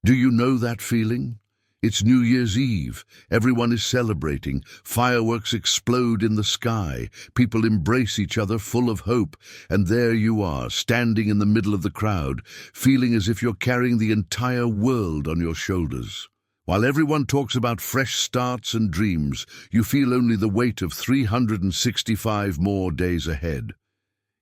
Do you know that feeling? It's New Year's Eve. Everyone is celebrating. Fireworks explode in the sky. People embrace each other full of hope. And there you are, standing in the middle of the crowd, feeling as if you're carrying the entire world on your shoulders. While everyone talks about fresh starts and dreams, you feel only the weight of 365 more days ahead.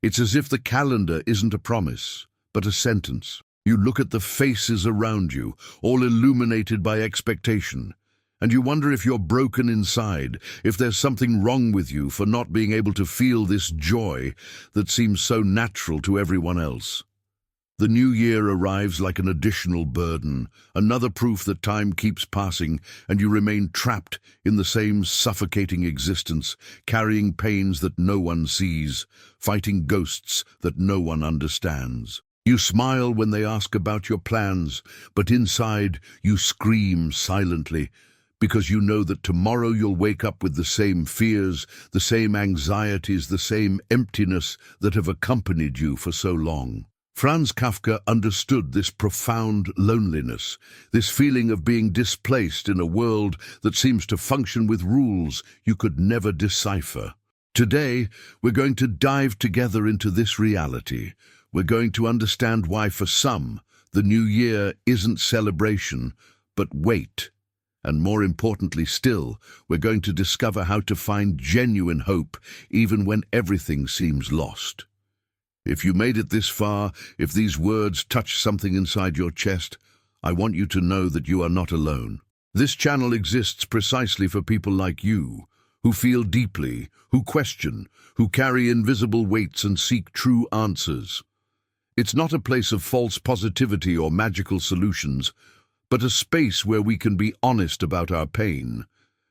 It's as if the calendar isn't a promise, but a sentence. You look at the faces around you, all illuminated by expectation, and you wonder if you're broken inside, if there's something wrong with you for not being able to feel this joy that seems so natural to everyone else. The new year arrives like an additional burden, another proof that time keeps passing and you remain trapped in the same suffocating existence, carrying pains that no one sees, fighting ghosts that no one understands. You smile when they ask about your plans, but inside you scream silently, because you know that tomorrow you'll wake up with the same fears, the same anxieties, the same emptiness that have accompanied you for so long. Franz Kafka understood this profound loneliness, this feeling of being displaced in a world that seems to function with rules you could never decipher. Today, we're going to dive together into this reality. We're going to understand why, for some, the new year isn't celebration, but wait. And more importantly still, we're going to discover how to find genuine hope even when everything seems lost. If you made it this far, if these words touch something inside your chest, I want you to know that you are not alone. This channel exists precisely for people like you, who feel deeply, who question, who carry invisible weights and seek true answers. It's not a place of false positivity or magical solutions, but a space where we can be honest about our pain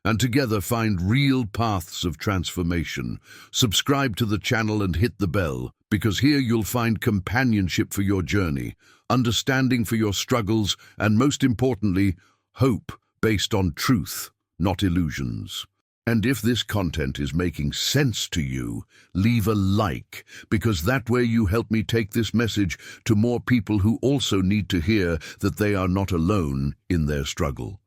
and together find real paths of transformation. Subscribe to the channel and hit the bell, because here you'll find companionship for your journey, understanding for your struggles, and most importantly, hope based on truth, not illusions. And if this content is making sense to you, leave a like, because that way you help me take this message to more people who also need to hear that they are not alone in their struggle.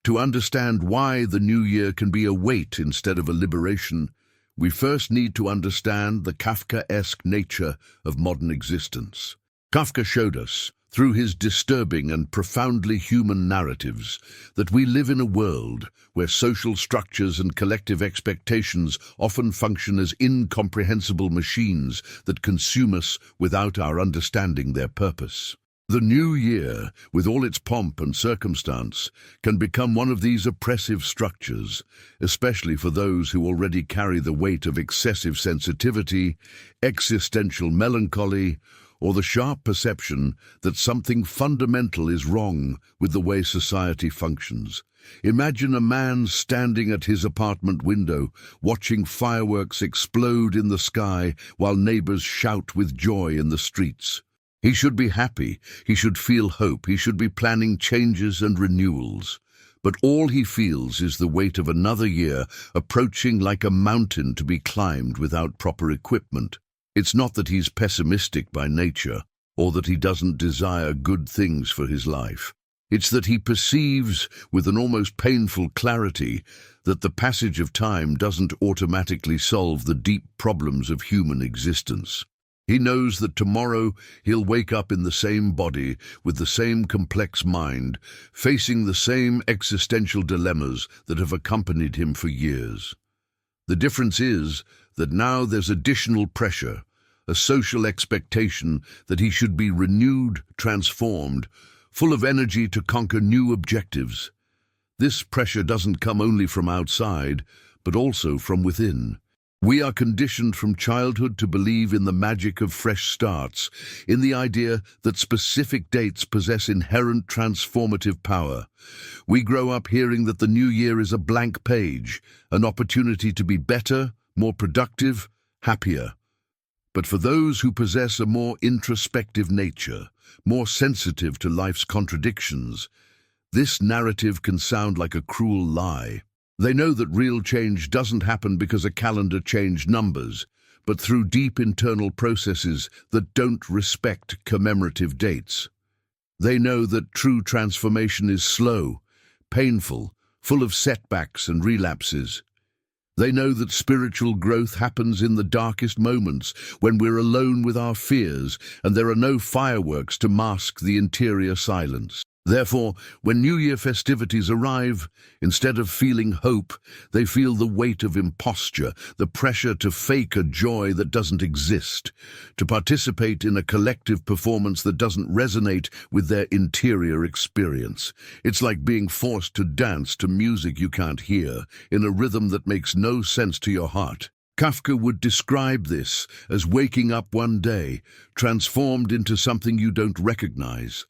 To understand why the new year can be a weight instead of a liberation, we first need to understand the Kafkaesque nature of modern existence. Kafka showed us, through his disturbing and profoundly human narratives, that we live in a world where social structures and collective expectations often function as incomprehensible machines that consume us without our understanding their purpose. The new year, with all its pomp and circumstance, can become one of these oppressive structures, especially for those who already carry the weight of excessive sensitivity, existential melancholy, or the sharp perception that something fundamental is wrong with the way society functions. Imagine a man standing at his apartment window, watching fireworks explode in the sky while neighbors shout with joy in the streets. He should be happy, he should feel hope, he should be planning changes and renewals. But all he feels is the weight of another year approaching like a mountain to be climbed without proper equipment. It's not that he's pessimistic by nature, or that he doesn't desire good things for his life. It's that he perceives, with an almost painful clarity, that the passage of time doesn't automatically solve the deep problems of human existence. He knows that tomorrow he'll wake up in the same body, with the same complex mind, facing the same existential dilemmas that have accompanied him for years. The difference is that now there's additional pressure, a social expectation that he should be renewed, transformed, full of energy to conquer new objectives. This pressure doesn't come only from outside, but also from within. We are conditioned from childhood to believe in the magic of fresh starts, in the idea that specific dates possess inherent transformative power. We grow up hearing that the new year is a blank page, an opportunity to be better, more productive, happier. But for those who possess a more introspective nature, more sensitive to life's contradictions, this narrative can sound like a cruel lie. They know that real change doesn't happen because a calendar changed numbers, but through deep internal processes that don't respect commemorative dates. They know that true transformation is slow, painful, full of setbacks and relapses. They know that spiritual growth happens in the darkest moments, when we're alone with our fears and there are no fireworks to mask the interior silence. Therefore, when New Year festivities arrive, instead of feeling hope, they feel the weight of imposture, the pressure to fake a joy that doesn't exist, to participate in a collective performance that doesn't resonate with their interior experience. It's like being forced to dance to music you can't hear, in a rhythm that makes no sense to your heart. Kafka would describe this as waking up one day, transformed into something you don't recognize,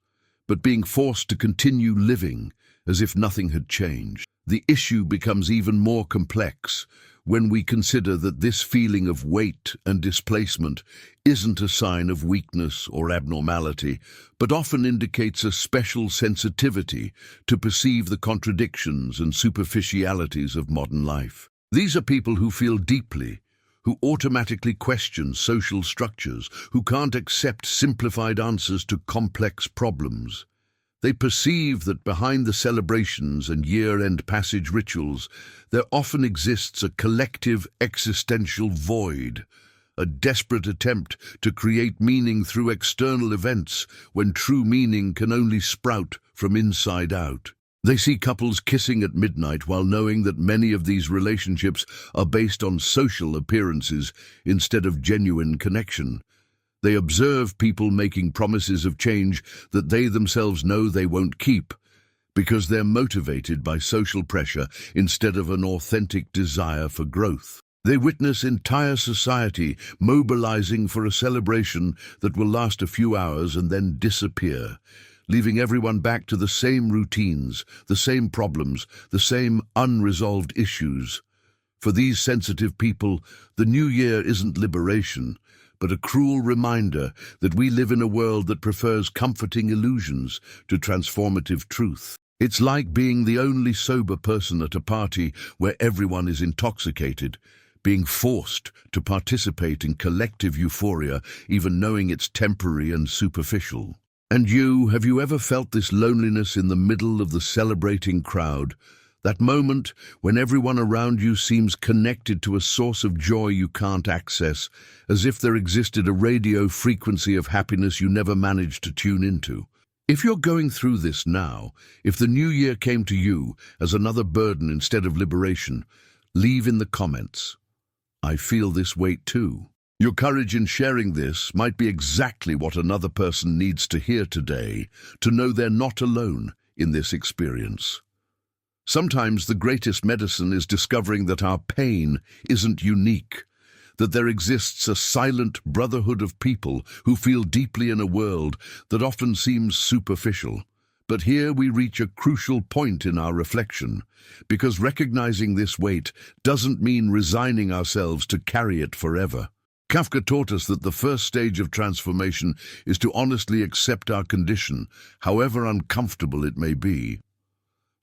but being forced to continue living as if nothing had changed. The issue becomes even more complex when we consider that this feeling of weight and displacement isn't a sign of weakness or abnormality, but often indicates a special sensitivity to perceive the contradictions and superficialities of modern life. These are people who feel deeply, who automatically question social structures, who can't accept simplified answers to complex problems. They perceive that behind the celebrations and year-end passage rituals, there often exists a collective existential void, a desperate attempt to create meaning through external events when true meaning can only sprout from inside out. They see couples kissing at midnight while knowing that many of these relationships are based on social appearances instead of genuine connection. They observe people making promises of change that they themselves know they won't keep, because they're motivated by social pressure instead of an authentic desire for growth. They witness entire society mobilizing for a celebration that will last a few hours and then disappear, leaving everyone back to the same routines, the same problems, the same unresolved issues. For these sensitive people, the new year isn't liberation, but a cruel reminder that we live in a world that prefers comforting illusions to transformative truth. It's like being the only sober person at a party where everyone is intoxicated, being forced to participate in collective euphoria, even knowing it's temporary and superficial. And you, have you ever felt this loneliness in the middle of the celebrating crowd? That moment when everyone around you seems connected to a source of joy you can't access, as if there existed a radio frequency of happiness you never managed to tune into. If you're going through this now, if the new year came to you as another burden instead of liberation, leave in the comments, "I feel this weight too." Your courage in sharing this might be exactly what another person needs to hear today, to know they're not alone in this experience. Sometimes the greatest medicine is discovering that our pain isn't unique, that there exists a silent brotherhood of people who feel deeply in a world that often seems superficial. But here we reach a crucial point in our reflection, because recognizing this weight doesn't mean resigning ourselves to carry it forever. Kafka taught us that the first stage of transformation is to honestly accept our condition, however uncomfortable it may be.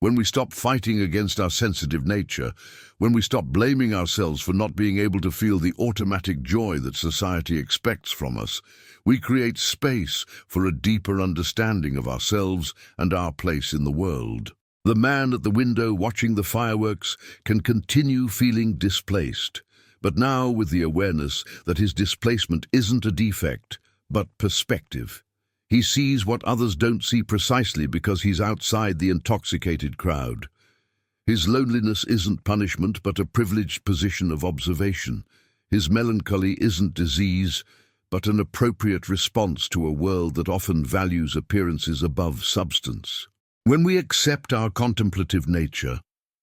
When we stop fighting against our sensitive nature, when we stop blaming ourselves for not being able to feel the automatic joy that society expects from us, we create space for a deeper understanding of ourselves and our place in the world. The man at the window watching the fireworks can continue feeling displaced, but now with the awareness that his displacement isn't a defect, but perspective. He sees what others don't see precisely because he's outside the intoxicated crowd. His loneliness isn't punishment, but a privileged position of observation. His melancholy isn't disease, but an appropriate response to a world that often values appearances above substance. When we accept our contemplative nature,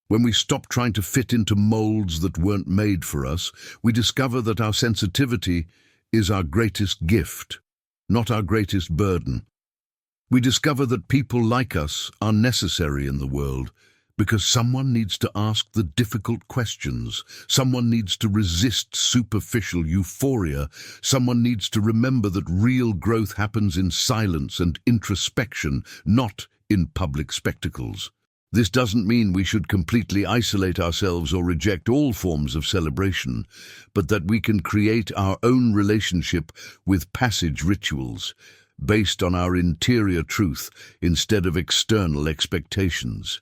when we stop trying to fit into molds that weren't made for us, we discover that our sensitivity is our greatest gift, not our greatest burden. We discover that people like us are necessary in the world because someone needs to ask the difficult questions, someone needs to resist superficial euphoria, someone needs to remember that real growth happens in silence and introspection, not in public spectacles. This doesn't mean we should completely isolate ourselves or reject all forms of celebration, but that we can create our own relationship with passage rituals, based on our interior truth instead of external expectations.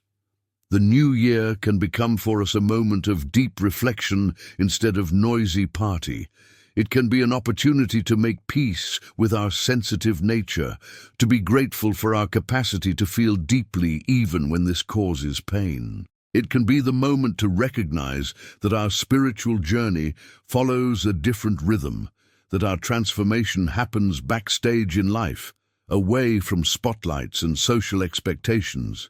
The new year can become for us a moment of deep reflection instead of noisy party. It can be an opportunity to make peace with our sensitive nature, to be grateful for our capacity to feel deeply even when this causes pain. It can be the moment to recognize that our spiritual journey follows a different rhythm, that our transformation happens backstage in life, away from spotlights and social expectations.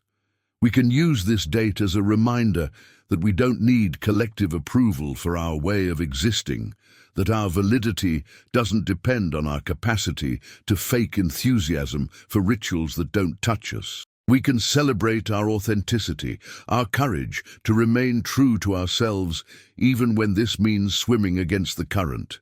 We can use this date as a reminder that we don't need collective approval for our way of existing, that our validity doesn't depend on our capacity to fake enthusiasm for rituals that don't touch us. We can celebrate our authenticity, our courage to remain true to ourselves, even when this means swimming against the current.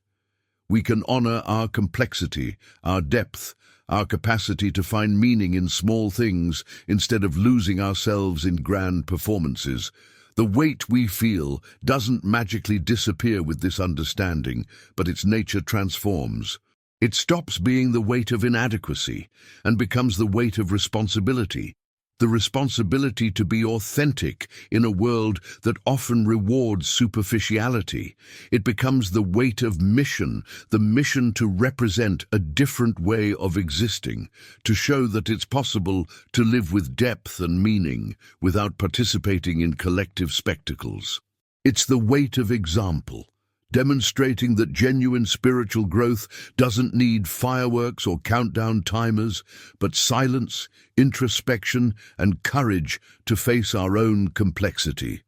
We can honor our complexity, our depth, our capacity to find meaning in small things instead of losing ourselves in grand performances. The weight we feel doesn't magically disappear with this understanding, but its nature transforms. It stops being the weight of inadequacy and becomes the weight of responsibility. The responsibility to be authentic in a world that often rewards superficiality. It becomes the weight of mission, the mission to represent a different way of existing, to show that it's possible to live with depth and meaning without participating in collective spectacles. It's the weight of example, demonstrating that genuine spiritual growth doesn't need fireworks or countdown timers, but silence, introspection, and courage to face our own complexity.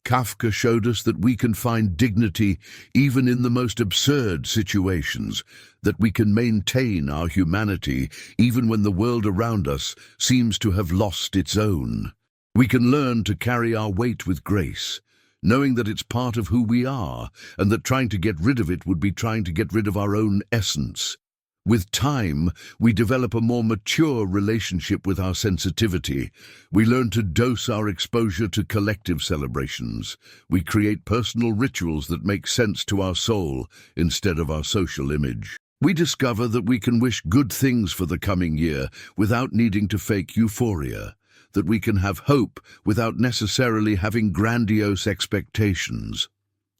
Kafka showed us that we can find dignity even in the most absurd situations, that we can maintain our humanity even when the world around us seems to have lost its own. We can learn to carry our weight with grace, knowing that it's part of who we are, and that trying to get rid of it would be trying to get rid of our own essence. With time, we develop a more mature relationship with our sensitivity. We learn to dose our exposure to collective celebrations. We create personal rituals that make sense to our soul instead of our social image. We discover that we can wish good things for the coming year without needing to fake euphoria, that we can have hope without necessarily having grandiose expectations.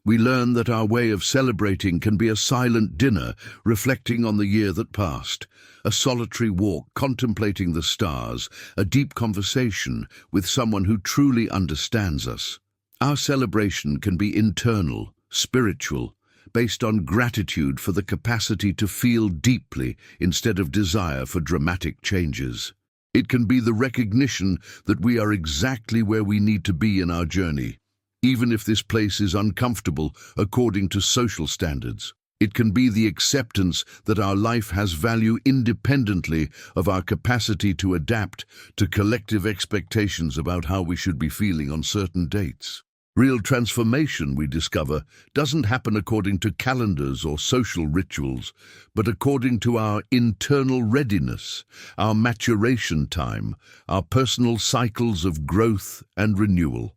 We learn that our way of celebrating can be a silent dinner reflecting on the year that passed, a solitary walk contemplating the stars, a deep conversation with someone who truly understands us. Our celebration can be internal, spiritual, based on gratitude for the capacity to feel deeply instead of desire for dramatic changes. It can be the recognition that we are exactly where we need to be in our journey, even if this place is uncomfortable according to social standards. It can be the acceptance that our life has value independently of our capacity to adapt to collective expectations about how we should be feeling on certain dates. Real transformation, we discover, doesn't happen according to calendars or social rituals, but according to our internal readiness, our maturation time, our personal cycles of growth and renewal.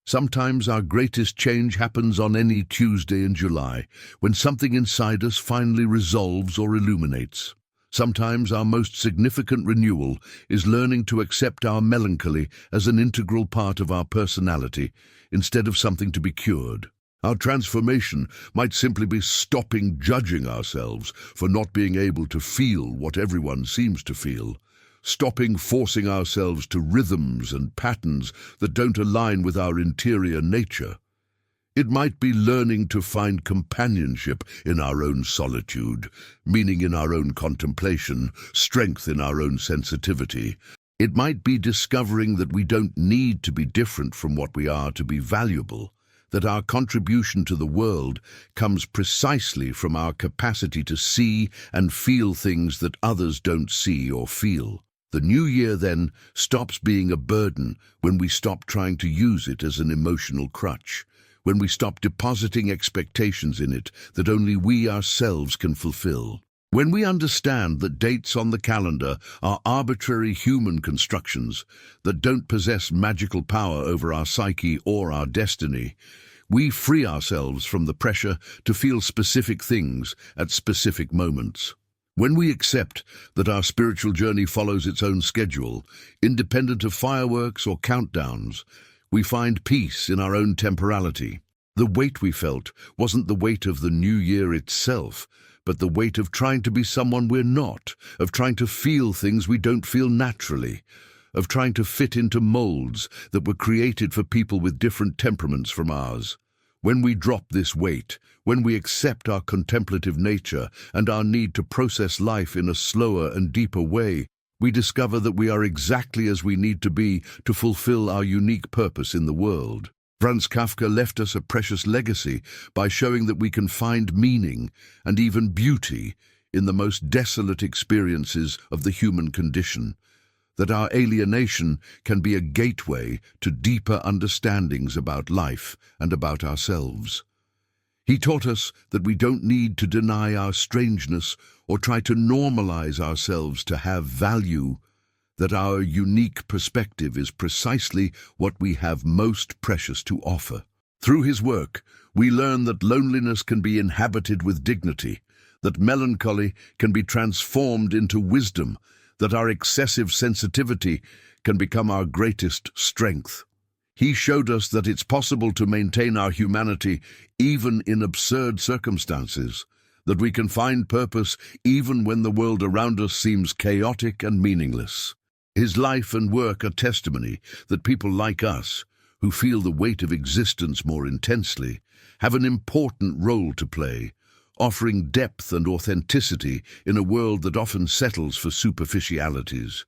Sometimes our greatest change happens on any Tuesday in July, when something inside us finally resolves or illuminates. Sometimes our most significant renewal is learning to accept our melancholy as an integral part of our personality, instead of something to be cured. Our transformation might simply be stopping judging ourselves for not being able to feel what everyone seems to feel, stopping forcing ourselves to rhythms and patterns that don't align with our interior nature. It might be learning to find companionship in our own solitude, meaning in our own contemplation, strength in our own sensitivity. It might be discovering that we don't need to be different from what we are to be valuable, that our contribution to the world comes precisely from our capacity to see and feel things that others don't see or feel. The new year, then, stops being a burden when we stop trying to use it as an emotional crutch, when we stop depositing expectations in it that only we ourselves can fulfill. When we understand that dates on the calendar are arbitrary human constructions that don't possess magical power over our psyche or our destiny, we free ourselves from the pressure to feel specific things at specific moments. When we accept that our spiritual journey follows its own schedule, independent of fireworks or countdowns, we find peace in our own temporality. The weight we felt wasn't the weight of the new year itself, but the weight of trying to be someone we're not, of trying to feel things we don't feel naturally, of trying to fit into molds that were created for people with different temperaments from ours. When we drop this weight, when we accept our contemplative nature and our need to process life in a slower and deeper way, we discover that we are exactly as we need to be to fulfill our unique purpose in the world. Franz Kafka left us a precious legacy by showing that we can find meaning and even beauty in the most desolate experiences of the human condition, that our alienation can be a gateway to deeper understandings about life and about ourselves. He taught us that we don't need to deny our strangeness or try to normalize ourselves to have value, that our unique perspective is precisely what we have most precious to offer. Through his work, we learn that loneliness can be inhabited with dignity, that melancholy can be transformed into wisdom, that our excessive sensitivity can become our greatest strength. He showed us that it's possible to maintain our humanity even in absurd circumstances, that we can find purpose even when the world around us seems chaotic and meaningless. His life and work are testimony that people like us, who feel the weight of existence more intensely, have an important role to play, offering depth and authenticity in a world that often settles for superficialities.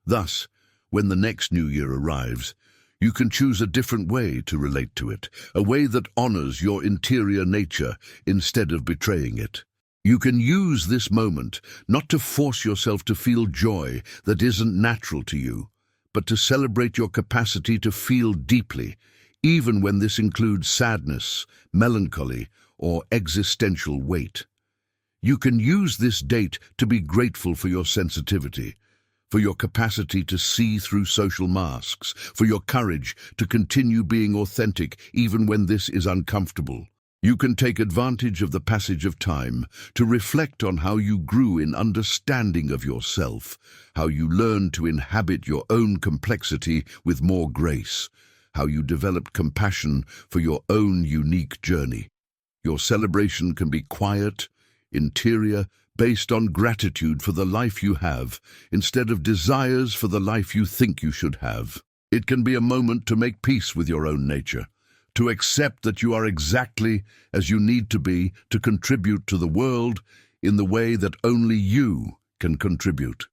Thus, when the next new year arrives, you can choose a different way to relate to it, a way that honors your interior nature instead of betraying it. You can use this moment not to force yourself to feel joy that isn't natural to you, but to celebrate your capacity to feel deeply, even when this includes sadness, melancholy, or existential weight. You can use this date to be grateful for your sensitivity, for your capacity to see through social masks, for your courage to continue being authentic even when this is uncomfortable. You can take advantage of the passage of time to reflect on how you grew in understanding of yourself, how you learned to inhabit your own complexity with more grace, how you developed compassion for your own unique journey. Your celebration can be quiet, interior, based on gratitude for the life you have, instead of desires for the life you think you should have. It can be a moment to make peace with your own nature, to accept that you are exactly as you need to be to contribute to the world in the way that only you can contribute.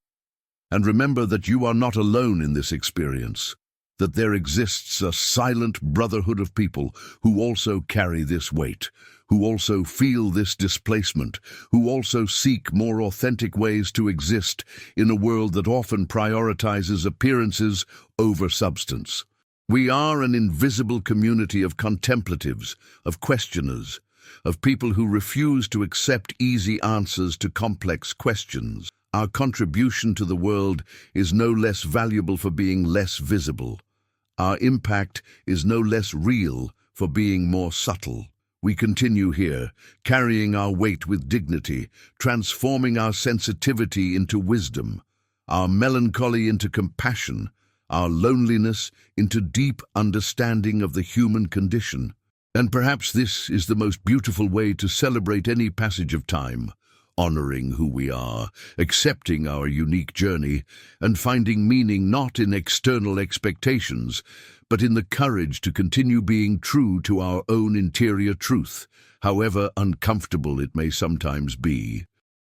And remember that you are not alone in this experience, that there exists a silent brotherhood of people who also carry this weight, who also feel this displacement, who also seek more authentic ways to exist in a world that often prioritizes appearances over substance. We are an invisible community of contemplatives, of questioners, of people who refuse to accept easy answers to complex questions. Our contribution to the world is no less valuable for being less visible. Our impact is no less real for being more subtle. We continue here, carrying our weight with dignity, transforming our sensitivity into wisdom, our melancholy into compassion, our loneliness into deep understanding of the human condition. And perhaps this is the most beautiful way to celebrate any passage of time, honoring who we are, accepting our unique journey, and finding meaning not in external expectations, but in the courage to continue being true to our own interior truth, however uncomfortable it may sometimes be.